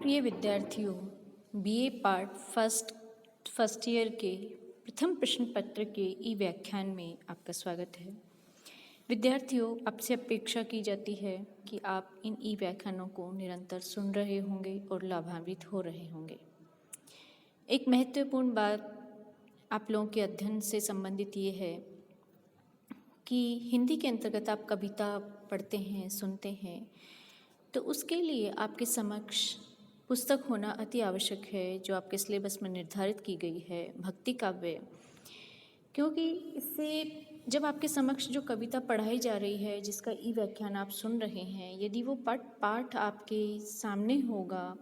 प्रिय विद्यार्थियों, BA part first year के प्रथम प्रश्न पत्र के ई व्याख्यान में आपका स्वागत है। विद्यार्थियों, आपसे अपेक्षा की जाती है कि आप इन ई व्याख्यानों को निरंतर सुन रहे होंगे और लाभान्वित हो रहे होंगे। एक महत्वपूर्ण बात आप लोगों के अध्ययन से संबंधित ये है कि हिंदी के अंतर्गत आप कविता पढ़ते हैं, सुनते हैं, तो उसके लिए आपके समक्ष पुस्तक होना अति आवश्यक है जो आपके सिलेबस में निर्धारित की गई है, भक्ति काव्य। क्योंकि इससे जब आपके समक्ष जो कविता पढ़ाई जा रही है, जिसका ई व्याख्यान आप सुन रहे हैं, यदि वो पाठ आपके सामने होगा,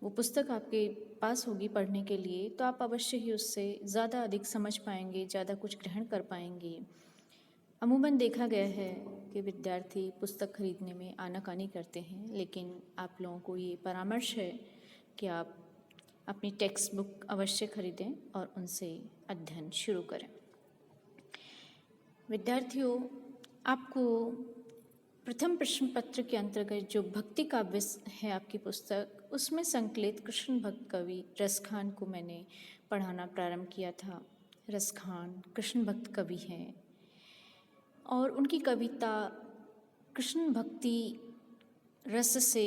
वो पुस्तक आपके पास होगी पढ़ने के लिए, तो आप अवश्य ही उससे ज़्यादा अधिक समझ पाएंगे, ज़्यादा कुछ ग्रहण कर पाएंगे। अमूमन देखा गया है कि विद्यार्थी पुस्तक खरीदने में आनाकानी करते हैं, लेकिन आप लोगों को ये परामर्श है कि आप अपनी टेक्स्ट बुक अवश्य खरीदें और उनसे अध्ययन शुरू करें। विद्यार्थियों, आपको प्रथम प्रश्न पत्र के अंतर्गत जो भक्ति काव्य है आपकी पुस्तक, उसमें संकलित कृष्ण भक्त कवि रसखान को मैंने पढ़ाना प्रारंभ किया था। रसखान कृष्ण भक्त कवि हैं और उनकी कविता कृष्ण भक्ति रस से,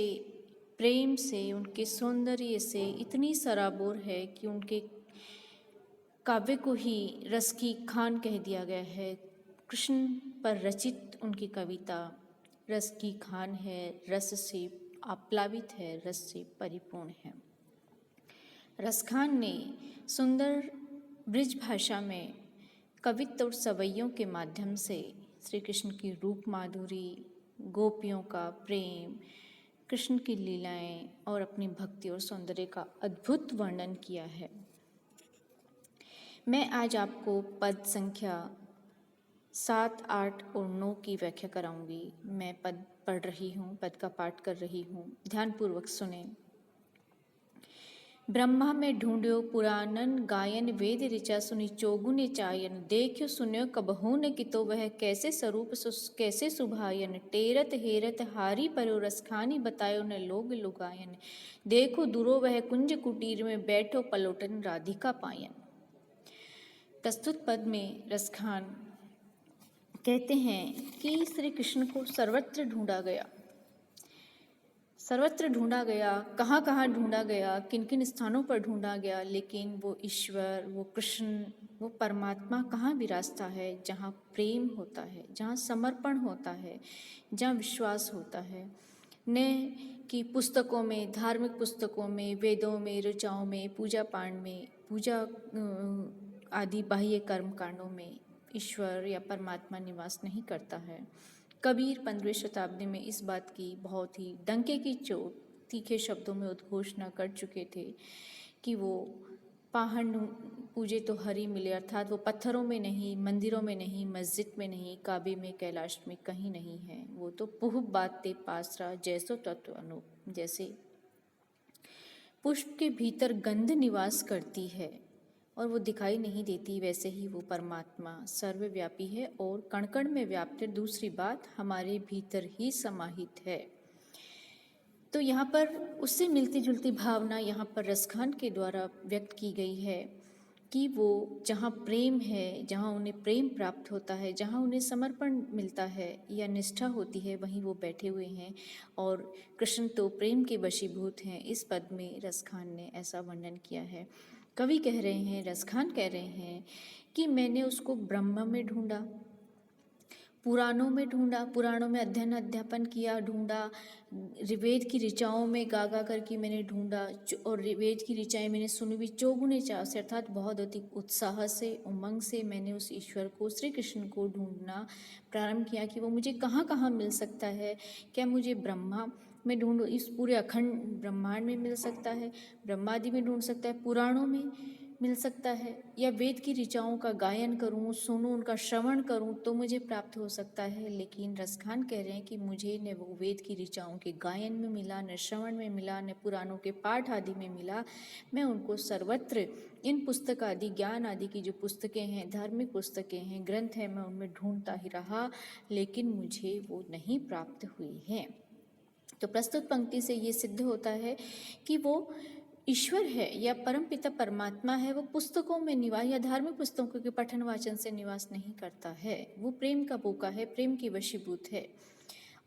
प्रेम से, उनके सौंदर्य से इतनी सराबोर है कि उनके काव्य को ही रस की खान कह दिया गया है। कृष्ण पर रचित उनकी कविता रस की खान है, रस से आप्लावित है, रस से परिपूर्ण है। रसखान ने सुंदर ब्रिज भाषा में कवित्व और सवैयों के माध्यम से श्री कृष्ण की रूप माधुरी, गोपियों का प्रेम, कृष्ण की लीलाएं और अपनी भक्ति और सौंदर्य का अद्भुत वर्णन किया है। मैं आज आपको पद संख्या 7, 8 और 9 की व्याख्या कराऊंगी। मैं पद पढ़ रही हूँ, पद का पाठ कर रही हूँ, ध्यानपूर्वक सुने। ब्रह्मा में ढूंढ्यो पुराणन गायन, वेद ऋचा सुनि चोगुने चायन, देखियो सुन्यो कबहू न कितो वह, कैसे स्वरूप कैसे सुभायन, टेरत हेरत हारी परो रसखानी, बतायो न लोग लुगायन, देखो दुरो वह कुंज कुटीर में, बैठो पलोटन राधिका पायन। प्रस्तुत पद में रसखान कहते हैं कि श्री कृष्ण को सर्वत्र ढूंढा गया, सर्वत्र ढूंढा गया, कहाँ कहाँ ढूंढा गया, किन किन स्थानों पर ढूंढा गया, लेकिन वो ईश्वर, वो कृष्ण, वो परमात्मा कहाँ विराजता है? जहाँ प्रेम होता है, जहाँ समर्पण होता है, जहाँ विश्वास होता है। न कि पुस्तकों में, धार्मिक पुस्तकों में, वेदों में, ऋचाओं में, पूजा पाठ में, पूजा आदि बाह्य कर्म कांडों में ईश्वर या परमात्मा निवास नहीं करता है। कबीर 15वीं शताब्दी में इस बात की बहुत ही डंके की चोट तीखे शब्दों में उद्घोषणा कर चुके थे कि वो पाहन पूजे तो हरि मिले, अर्थात वो पत्थरों में नहीं, मंदिरों में नहीं, मस्जिद में नहीं, काबे में, कैलाश में कहीं नहीं है। वो तो पुह बाते पासरा जैसो तत्व अनूप, जैसे पुष्प के भीतर गंध निवास करती है और वो दिखाई नहीं देती, वैसे ही वो परमात्मा सर्वव्यापी है और कण कण में व्याप्त है। दूसरी बात, हमारे भीतर ही समाहित है। तो यहाँ पर उससे मिलती जुलती भावना यहाँ पर रसखान के द्वारा व्यक्त की गई है कि वो जहाँ प्रेम है, जहाँ उन्हें प्रेम प्राप्त होता है, जहाँ उन्हें समर्पण मिलता है या निष्ठा होती है, वहीं वो बैठे हुए हैं और कृष्ण तो प्रेम के वशीभूत हैं। इस पद में रसखान ने ऐसा वर्णन किया है। कवि कह रहे हैं, रसखान कह रहे हैं कि मैंने उसको ब्रह्म में ढूंढा, पुराणों में ढूंढा, पुराणों में अध्ययन अध्यापन किया, ढूंढा, वेद की ऋचाओं में गा गा करके मैंने ढूंढा और वेद की ऋचाएं मैंने सुनी भी चौगुने चाव से, अर्थात बहुत अधिक उत्साह से, उमंग से मैंने उस ईश्वर को, श्री कृष्ण को ढूंढना प्रारंभ किया कि वो मुझे कहाँ कहाँ मिल सकता है। क्या मुझे ब्रह्मा में ढूंढ, इस पूरे अखंड ब्रह्मांड में मिल सकता है, ब्रह्मादि में ढूंढ सकता है, पुराणों में मिल सकता है, या वेद की ऋचाओं का गायन करूं, सुनूं, उनका श्रवण करूं तो मुझे प्राप्त हो सकता है। लेकिन रसखान कह रहे हैं कि मुझे न वो वेद की ऋचाओं के गायन में मिला, न श्रवण में मिला, न पुराणों के पाठ आदि में मिला। मैं उनको सर्वत्र इन पुस्तक आदि, ज्ञान आदि की जो पुस्तकें हैं, धार्मिक पुस्तकें हैं, ग्रंथ हैं, मैं उनमें ढूंढता ही रहा, लेकिन मुझे वो नहीं प्राप्त हुई हैं। तो प्रस्तुत पंक्ति से ये सिद्ध होता है कि वो ईश्वर है या परमपिता परमात्मा है, वो पुस्तकों में निवास या धार्मिक पुस्तकों के पठन वाचन से निवास नहीं करता है। वो प्रेम का भूखा है, प्रेम की वशीभूत है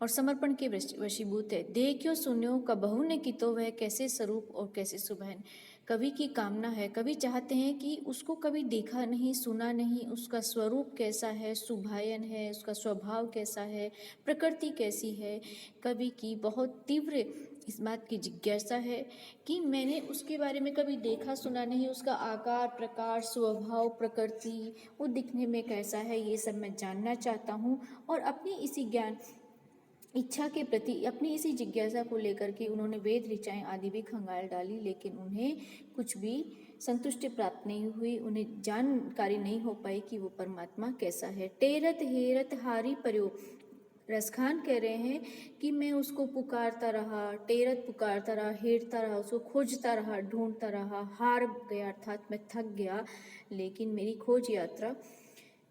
और समर्पण के वशीभूत है। देखियो सुनियो कबहू ने कितो, वह कैसे स्वरूप और कैसे सुबहन। कवि की कामना है, कवि चाहते हैं कि उसको कभी देखा नहीं, सुना नहीं, उसका स्वरूप कैसा है, सुभायन है, उसका स्वभाव कैसा है, प्रकृति कैसी है। कवि की बहुत तीव्र इस बात की जिज्ञासा है कि मैंने उसके बारे में कभी देखा सुना नहीं, उसका आकार प्रकार स्वभाव प्रकृति वो दिखने में कैसा है, ये सब मैं जानना चाहता हूँ। और अपनी इसी ज्ञान इच्छा के प्रति अपनी इसी जिज्ञासा को लेकर के उन्होंने वेद ऋचाएँ आदि भी खंगाल डाली, लेकिन उन्हें कुछ भी संतुष्टि प्राप्त नहीं हुई, उन्हें जानकारी नहीं हो पाई कि वो परमात्मा कैसा है। टेरत हेरत हारी पर्यो, रसखान कह रहे हैं कि मैं उसको पुकारता रहा, टेरत पुकारता रहा, हेरता रहा, उसको खोजता रहा, ढूंढता रहा, हार गया अर्थात मैं थक गया, लेकिन मेरी खोज यात्रा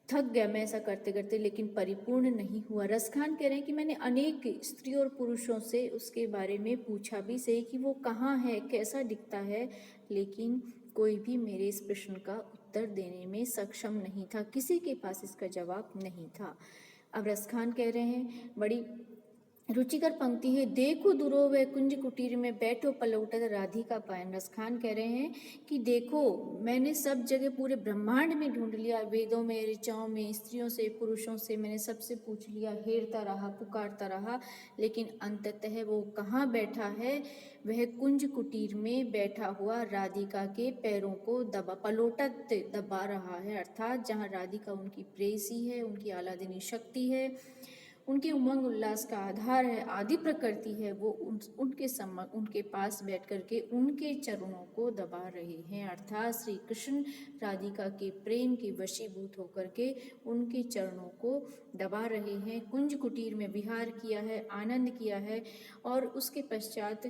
थक गया मैं ऐसा करते करते, लेकिन परिपूर्ण नहीं हुआ। रसखान कह रहे हैं कि मैंने अनेक स्त्री और पुरुषों से उसके बारे में पूछा भी सही कि वो कहाँ है, कैसा दिखता है, लेकिन कोई भी मेरे इस प्रश्न का उत्तर देने में सक्षम नहीं था, किसी के पास इसका जवाब नहीं था। अब रसखान कह रहे हैं, बड़ी रुचिकर पंक्ति है, देखो दुरो वह कुंज कुटीर में बैठो पलौटत राधिका पायन। रसखान कह रहे हैं कि देखो मैंने सब जगह पूरे ब्रह्मांड में ढूंढ लिया, वेदों में, ऋचाओं में, स्त्रियों से, पुरुषों से, मैंने सबसे पूछ लिया, हेरता रहा, पुकारता रहा, लेकिन अंततः वो कहाँ बैठा है, वह कुंज कुटीर में बैठा हुआ राधिका के पैरों को पलोटत दबा रहा है, अर्थात जहाँ राधिका उनकी प्रेयसी है, उनकी आह्लादिनी शक्ति है, उनके उमंग उल्लास का आधार है, आदि प्रकृति है, वो उनके पास बैठ करके उनके चरणों को दबा रहे हैं, अर्थात श्री कृष्ण राधिका के प्रेम के वशीभूत होकर के उनके चरणों को दबा रहे हैं। कुंज कुटीर में विहार किया है, आनंद किया है और उसके पश्चात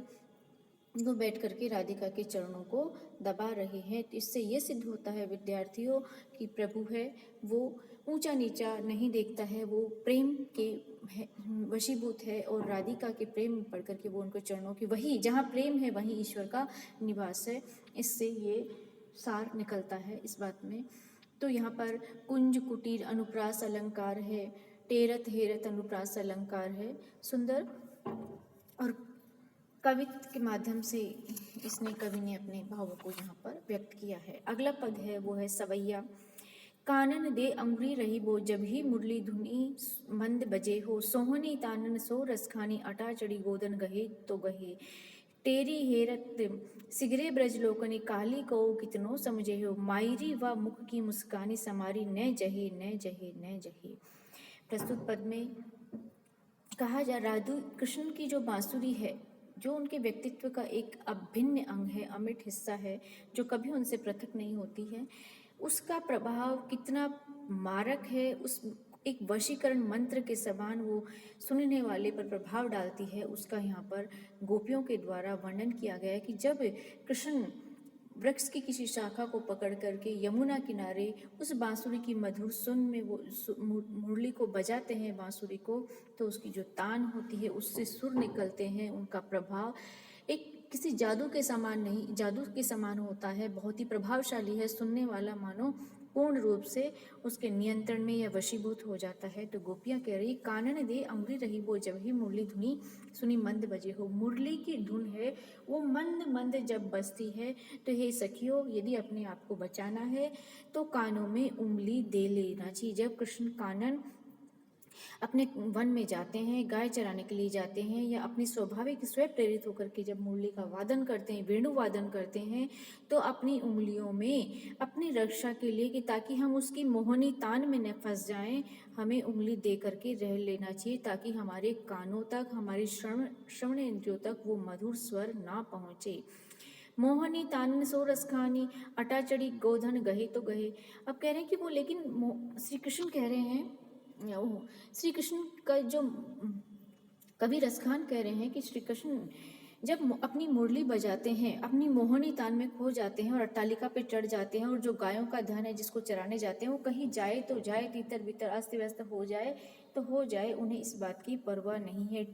वो बैठ करके राधिका के चरणों को दबा रहे हैं। तो इससे ये सिद्ध होता है विद्यार्थियों कि प्रभु है वो ऊंचा नीचा नहीं देखता है, वो प्रेम के वशीभूत है और राधिका के प्रेम में पढ़ करके वो उनके चरणों की, वही जहाँ प्रेम है वहीं ईश्वर का निवास है। इससे ये सार निकलता है इस बात में। तो यहाँ पर कुंज कुटीर अनुप्रास अलंकार है, टेरत हेरत अनुप्रास अलंकार है, सुंदर और कवित्व के माध्यम से कवि ने अपने भावों को यहाँ पर व्यक्त किया है। अगला पद है वो है सवैया। कानन दे अंगुरी रही वो, जब ही मुरली धुनी मंद बजे हो, सोहनी तानन सो रसखानी, अटा चढ़ी गोदन गहे तो गहे, तेरी हेरत सिगरे ब्रज लोकनी, काली को कितनो समझे हो, मायरी व मुख की मुस्कानी, समारी न जहे न जहे न जहे। प्रस्तुत पद में कहा जा राधु कृष्ण की जो बांसुरी है, जो उनके व्यक्तित्व का एक अभिन्न अंग है, अमिट हिस्सा है, जो कभी उनसे पृथक नहीं होती है, उसका प्रभाव कितना मारक है, उस एक वशीकरण मंत्र के समान वो सुनने वाले पर प्रभाव डालती है, उसका यहाँ पर गोपियों के द्वारा वर्णन किया गया है कि जब कृष्ण वृक्ष की किसी शाखा को पकड़ करके यमुना किनारे उस बांसुरी की मधुर सुन में वो मुरली को बजाते हैं बांसुरी को, तो उसकी जो तान होती है उससे सुर निकलते हैं, उनका प्रभाव एक किसी जादू के समान नहीं, जादू के समान होता है, बहुत ही प्रभावशाली है, सुनने वाला मानो पूर्ण रूप से उसके नियंत्रण में या वशीभूत हो जाता है। तो गोपियाँ कह रही कानन दे अंगुरी रही वो, जब ही मुरली धुनी सुनी मंद बजे हो। मुरली की धुन है वो मंद मंद जब बजती है, तो हे सखियों यदि अपने आप को बचाना है तो कानों में उंगली दे लेना चाहिए। जब कृष्ण कानन अपने वन में जाते हैं, गाय चराने के लिए जाते हैं, या अपनी स्वाभाविक स्वयं प्रेरित होकर के जब मुरली का वादन करते हैं, वेणु वादन करते हैं, तो अपनी उंगलियों में अपनी रक्षा के लिए कि ताकि हम उसकी मोहनी तान में न फंस जाएं, हमें उंगली दे करके रह लेना चाहिए, ताकि हमारे कानों तक, हमारे श्रवण इंद्रियों तक वो मधुर स्वर ना पहुँचे। मोहनी तानन सो रसखानी, अटा चढ़ी गोधन गहे तो गहे। अब कह रहे हैं कि वो, लेकिन श्री कृष्ण कह रहे हैं, श्री कृष्ण का जो कवि रसखान कह रहे हैं कि श्री कृष्ण जब अपनी मुरली बजाते हैं, अपनी मोहनी तान में खो जाते हैं और अट्टालिका पे चढ़ जाते हैं, और जो गायों का धन है जिसको चराने जाते हैं वो कहीं जाए तो जाए, तीतर बितर अस्त व्यस्त हो जाए तो हो जाए, उन्हें इस बात की परवाह नहीं है।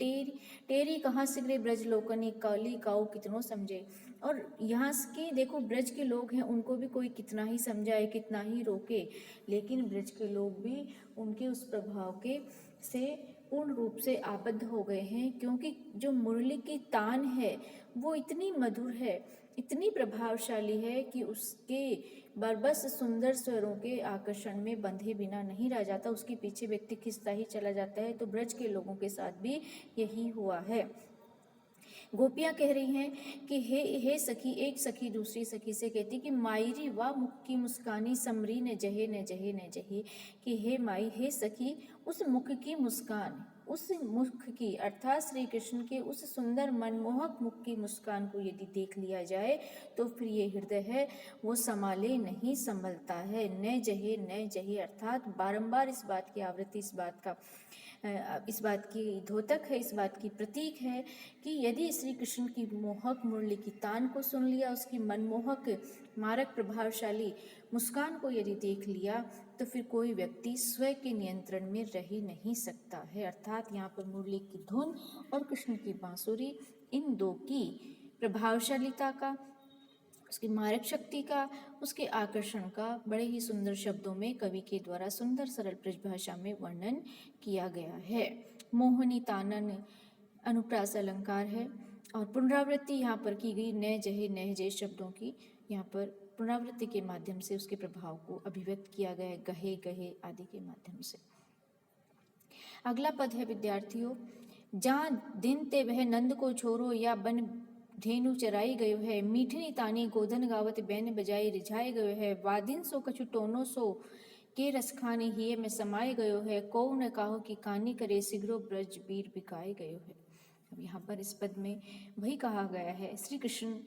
टेरी कहाँ सिगरे ब्रज लोकनी, काली काऊ कितनों समझे। और यहाँ के देखो ब्रज के लोग हैं, उनको भी कोई कितना ही समझाए, कितना ही रोके, लेकिन ब्रज के लोग भी उनके उस प्रभाव के से पूर्ण रूप से आबद्ध हो गए हैं, क्योंकि जो मुरली की तान है वो इतनी मधुर है, इतनी प्रभावशाली है कि उसके बरबस सुंदर स्वरों के आकर्षण में बंधे बिना नहीं रह जाता, उसके पीछे व्यक्ति खिंचता ही चला जाता है। तो ब्रज के लोगों के साथ भी यही हुआ है। गोपियां कह रही हैं कि हे सखी, एक सखी दूसरी सखी से कहती कि मायरी वाह मुख की मुस्कानी, समरी न जहे न जहे न जहे, कि हे माई, हे सखी, उस मुख की मुस्कान, उस मुख की अर्थात श्री कृष्ण के उस सुंदर मनमोहक मुख की मुस्कान को यदि देख लिया जाए तो फिर ये हृदय है वो संभाले नहीं संभलता है। न जहे अर्थात बारंबार इस बात की आवृत्ति, इस बात की द्योतक है, इस बात की प्रतीक है कि यदि श्री कृष्ण की मोहक मुरली की तान को सुन लिया, उसकी मनमोहक मारक प्रभावशाली मुस्कान को यदि देख लिया, तो फिर कोई व्यक्ति स्वयं के नियंत्रण में रह ही नहीं सकता है। अर्थात यहाँ पर मुरली की धुन और कृष्ण की बांसुरी, इन दो की प्रभावशालीता का, उसकी मारक शक्ति का, उसके आकर्षण का बड़े ही सुंदर शब्दों में कवि के द्वारा सुंदर सरल ब्रज भाषा में वर्णन किया गया है। मोहनी तानन अनुप्रास अलंकार है और पुनरावृत्ति यहाँ पर की गई न जहे शब्दों की, यहाँ पर पुनरावृत्ति के माध्यम से उसके प्रभाव को अभिव्यक्त किया गया है, गहे गहे आदि के माध्यम से। अगला पद है विद्यार्थियों, जहाँ दिन ते वह नंद को छोरो, या बन धेनु चराई गयो है, मीठनी तानी गोधन गावत बैन बजाई रिझाए गयो है, वादिन सो कछु टोनो सो के रसखानी हिये में समाये गयो है, को न काहो की कहानी करे, सिगरो ब्रज बीर बिकाए गयो है। अब यहाँ पर इस पद में वही कहा गया है, श्री कृष्ण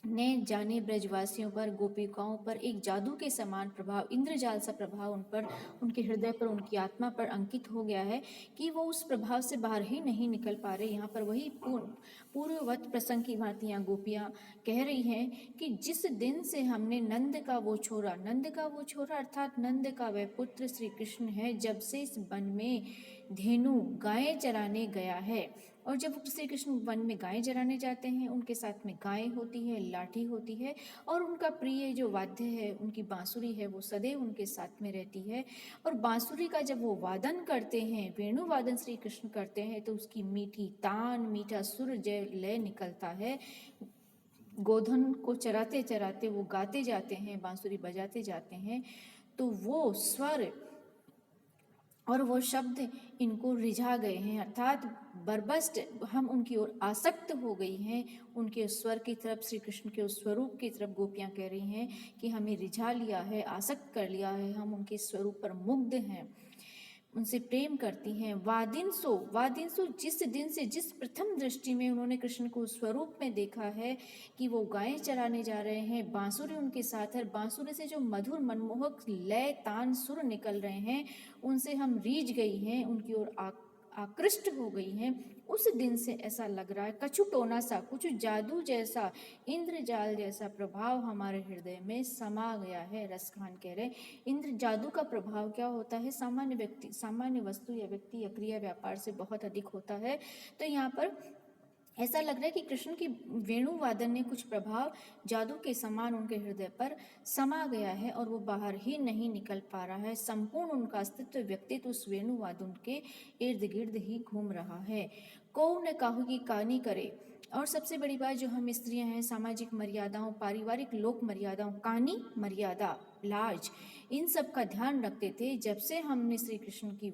ने जाने ब्रजवासियों पर, गोपिकाओं पर एक जादू के समान प्रभाव, इंद्रजाल सा प्रभाव उन पर, उनके हृदय पर, उनकी आत्मा पर अंकित हो गया है कि वो उस प्रभाव से बाहर ही नहीं निकल पा रहे। यहाँ पर वही पूर्ववत प्रसंग की भांति यहाँ गोपियाँ कह रही हैं कि जिस दिन से हमने नंद का वो छोरा अर्थात नंद का वह पुत्र श्री कृष्ण है, जब से इस वन में धेनु गायें चराने गया है, और जब श्री कृष्ण वन में गायें चराने जाते हैं, उनके साथ में गायें होती है, लाठी होती है, और उनका प्रिय जो वाद्य है, उनकी बांसुरी है, वो सदैव उनके साथ में रहती है। और बांसुरी का जब वो वादन करते हैं, वेणु वादन श्री कृष्ण करते हैं, तो उसकी मीठी तान, मीठा सुर जय लय निकलता है। गोधन को चराते चराते वो गाते जाते हैं, बांसुरी बजाते जाते हैं, तो वो स्वर और वो शब्द इनको रिझा गए हैं, अर्थात बरबस्ट हम उनकी ओर आसक्त हो गई हैं, उनके स्वर की तरफ, श्री कृष्ण के उस स्वरूप की तरफ गोपियाँ कह रही हैं कि हमें रिझा लिया है, आसक्त कर लिया है, हम उनके स्वरूप पर मुग्ध हैं, उनसे प्रेम करती हैं। वादिन सो जिस दिन से, जिस प्रथम दृष्टि में उन्होंने कृष्ण को स्वरूप में देखा है कि वो गायें चराने जा रहे हैं, बांसुरी उनके साथ है, बांसुरी से जो मधुर मनमोहक लय तान सुर निकल रहे हैं, उनसे हम रीझ गई हैं, उनकी ओर आकृष्ट हो गई हैं। उस दिन से ऐसा लग रहा है कछु टोना सा, कुछ जादू जैसा, इंद्रजाल जैसा प्रभाव हमारे हृदय में समा गया है। रसखान कह रहे इंद्र जादू का प्रभाव क्या होता है, सामान्य वस्तु या व्यक्ति या क्रिया व्यापार से बहुत अधिक होता है। तो यहाँ पर ऐसा लग रहा है कि कृष्ण की वेणु वादन ने कुछ प्रभाव जादू के समान उनके हृदय पर समा गया है, और वो बाहर ही नहीं निकल पा रहा है। संपूर्ण उनका अस्तित्व, व्यक्तित्व उस वेणु वादन के इर्द गिर्द ही घूम रहा है। को न काहू की कहानी करे, और सबसे बड़ी बात, जो हम स्त्रियां हैं, सामाजिक मर्यादाओं, पारिवारिक लोक मर्यादाओं, कानी मर्यादा, लाज, इन सब का ध्यान रखते थे। जब से हमने श्री कृष्ण की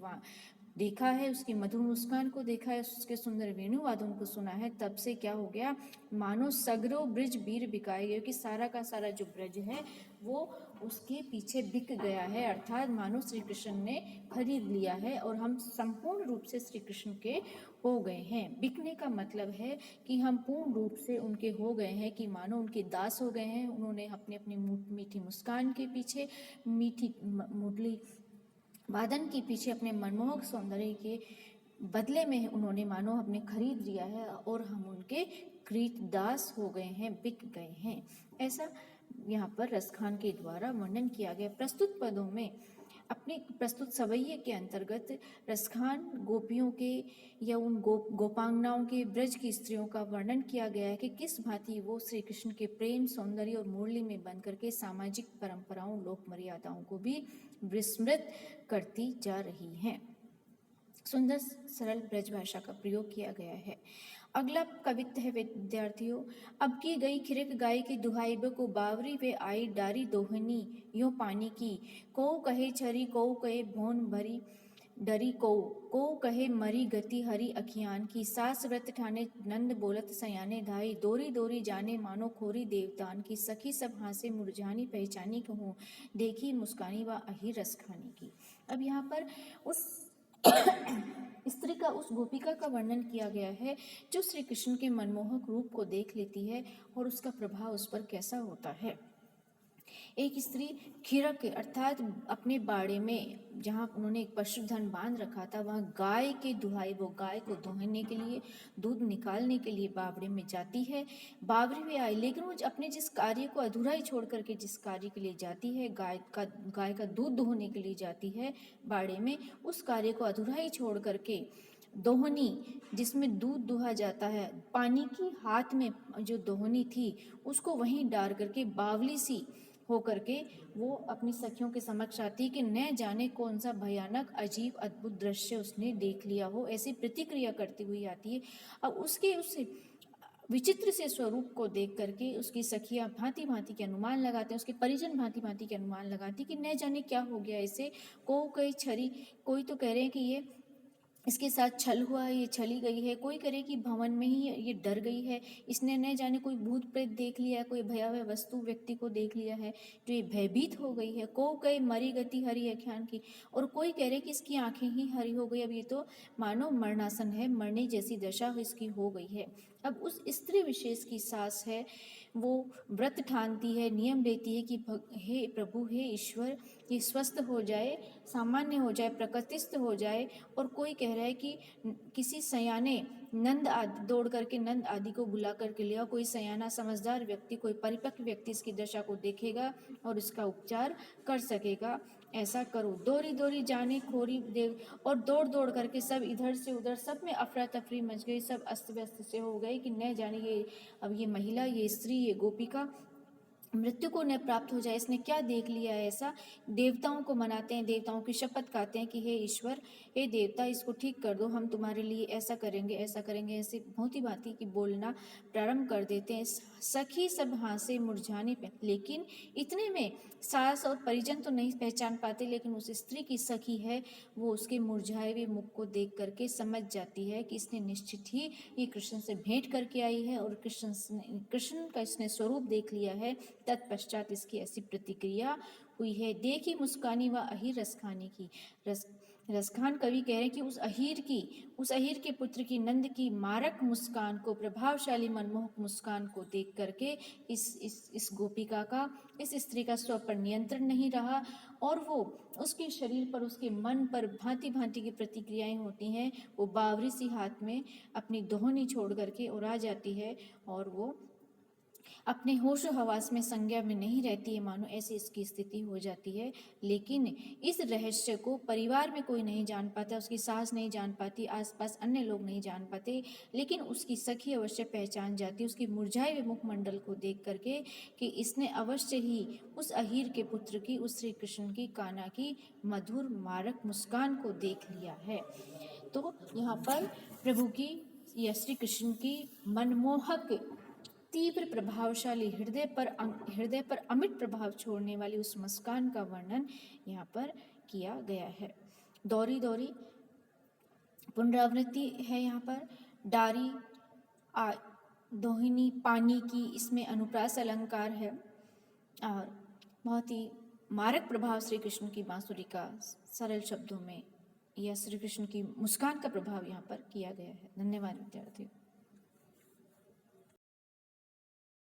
देखा है, उसकी मधुर मुस्कान को देखा है, उसके सुंदर वेणुवादन को सुना है, तब से क्या हो गया, मानो सगरो ब्रज बीर बिकाए गए, कि सारा का सारा जो ब्रज है वो उसके पीछे बिक गया है, अर्थात मानो श्री कृष्ण ने खरीद लिया है और हम संपूर्ण रूप से श्री कृष्ण के हो गए हैं। बिकने का मतलब है कि हम पूर्ण रूप से उनके हो गए हैं, कि मानो उनके दास हो गए हैं। उन्होंने अपनी अपनी मीठी मुस्कान के पीछे, मीठी मुरली वादन के पीछे, अपने मनमोहक सौंदर्य के बदले में उन्होंने मानो हमने खरीद लिया है और हम उनके कृतदास हो गए हैं, बिक गए हैं। ऐसा यहाँ पर रसखान के द्वारा वर्णन किया गया। प्रस्तुत पदों में अपने प्रस्तुत सवैये के अंतर्गत रसखान गोपियों के या उन गोपांगनाओं के, ब्रज की स्त्रियों का वर्णन किया गया है कि किस भांति वो श्री कृष्ण के प्रेम, सौंदर्य और मुरली में बन करके सामाजिक परंपराओं, लोक मर्यादाओं को भी विस्मृत करती जा रही हैं। सुंदर सरल ब्रज भाषा का प्रयोग किया गया है। अगला कवित्व है विद्यार्थियों। अब की गई खिरक गाय की दुहाई को बावरी वे आई डारी दोहनी यो पानी की। को कहे छरी को कहे भोन भरी डरी को कहे मरी गति हरी अखियान की। सास व्रत ठाने नंद बोलत सयाने धाई। दोरी दोरी जाने मानो खोरी देवतान की। सखी सब हासे मुरझानी पहचानी कहूँ देखी मुस्कानी व अही रस खाने की। अब यहाँ पर उस स्त्री का, उस गोपिका का वर्णन किया गया है जो श्री कृष्ण के मनमोहक रूप को देख लेती है और उसका प्रभाव उस पर कैसा होता है। एक स्त्री खिरक अर्थात अपने बाड़े में जहाँ उन्होंने एक पशुधन बांध रखा था, वहाँ गाय के दुहाई, वो गाय को दुहने के लिए, दूध निकालने के लिए बावड़े में जाती है। बावड़ी में आई, लेकिन वो अपने जिस कार्य को अधूरा ही छोड़ करके जिस कार्य के लिए जाती है, गाय का दूध दुहने के लिए जाती है बाड़े में, उस कार्य को अधूरा ही छोड़ करके दोहनी, जिसमें दूध दुहा जाता है, पानी की हाथ में जो दोहनी थी उसको वहीं डाल करके बावली सी हो करके वो अपनी सखियों के समक्ष आती कि न जाने कौन सा भयानक अजीब अद्भुत दृश्य उसने देख लिया हो, ऐसी प्रतिक्रिया करती हुई आती है। अब उसके उस विचित्र से स्वरूप को देख करके उसकी सखियां भांति भांति के अनुमान लगाते हैं, उसके परिजन भांति भांति के अनुमान लगाती कि न जाने क्या हो गया इसे। कोई छरी, कोई तो कह रहे हैं कि ये इसके साथ छल हुआ है, ये चली गई है, कोई करे कि भवन में ही ये डर गई है, इसने न जाने कोई भूत प्रेत देख लिया है, कोई भयावह वस्तु व्यक्ति को देख लिया है जो ये भयभीत हो गई है। को कहे मरी गति हरी आख्यान की, और कोई कह रहे कि इसकी आंखें ही हरी हो गई, अब ये तो मानो मरणासन है, मरने जैसी दशा इसकी हो गई है। अब उस स्त्री विशेष की सास है, वो व्रत ठानती है, नियम लेती है कि हे प्रभु, हे ईश्वर, ये स्वस्थ हो जाए, सामान्य हो जाए, प्रकृतिस्थ हो जाए। और कोई कह रहा है कि किसी सयाने नंद आदि दौड़ करके नंद आदि को बुला करके ले आओ, कोई सयाना समझदार व्यक्ति, कोई परिपक्व व्यक्ति इसकी दशा को देखेगा और इसका उपचार कर सकेगा, ऐसा करो। दोरी दोरी जाने खोरी देव, और दौड़ दौड़ करके सब इधर से उधर, सब में अफरा तफरी मच गई, सब अस्त व्यस्त से हो गए कि न जाने ये अब ये महिला, ये स्त्री, ये गोपिका मृत्यु को न प्राप्त हो जाए, इसने क्या देख लिया है ऐसा। देवताओं को मनाते हैं, देवताओं की शपथ खाते हैं कि हे ईश्वर, हे देवता, इसको ठीक कर दो, हम तुम्हारे लिए ऐसा करेंगे, ऐसा करेंगे, ऐसे भांति भांति की बोलना प्रारंभ कर देते हैं। सखी सब हासे मुरझाने पे, लेकिन इतने में सास और परिजन तो नहीं पहचान पाते, लेकिन उस स्त्री की सखी है, वो उसके मुरझाए हुए मुख को देख करके समझ जाती है कि इसने निश्चित ही ये कृष्ण से भेंट करके आई है और कृष्ण का इसने स्वरूप देख लिया है। तत्पश्चात इसकी ऐसी प्रतिक्रिया हुई है। देखी मुस्कानी व अहीर रसखानी की। रसखान कवि कह रहे हैं कि उस अहीर के पुत्र की, नंद की मारक मुस्कान को, प्रभावशाली मनमोहक मुस्कान को देख करके इस गोपिका का, इस स्त्री का स्व पर नियंत्रण नहीं रहा और वो उसके शरीर पर, उसके मन पर भांति भांति की प्रतिक्रियाएं होती हैं। वो बावरी सी हाथ में अपनी दोहनी छोड़ करके और आ जाती है और वो अपने होश हवास में, संज्ञा में नहीं रहती है, मानो ऐसी इसकी स्थिति हो जाती है। लेकिन इस रहस्य को परिवार में कोई नहीं जान पाता, उसकी सास नहीं जान पाती, आसपास अन्य लोग नहीं जान पाते, लेकिन उसकी सखी अवश्य पहचान जाती है उसकी मुरझाए हुए मुखमंडल को देख करके कि इसने अवश्य ही उस अहीर के पुत्र की, उस श्री कृष्ण की, कान्हा की मधुर मारक मुस्कान को देख लिया है। तो यहाँ पर प्रभु की या श्री कृष्ण की मनमोहक, तीव्र, प्रभावशाली, हृदय पर अमिट प्रभाव छोड़ने वाली उस मुस्कान का वर्णन यहाँ पर किया गया है। दौरी दौरी पुनरावृत्ति है यहाँ पर। डारी, दोहिनी, पानी की, इसमें अनुप्रास अलंकार है और बहुत ही मारक प्रभाव श्री कृष्ण की बांसुरी का सरल शब्दों में या श्री कृष्ण की मुस्कान का प्रभाव यहाँ पर किया गया है। धन्यवाद विद्यार्थियों।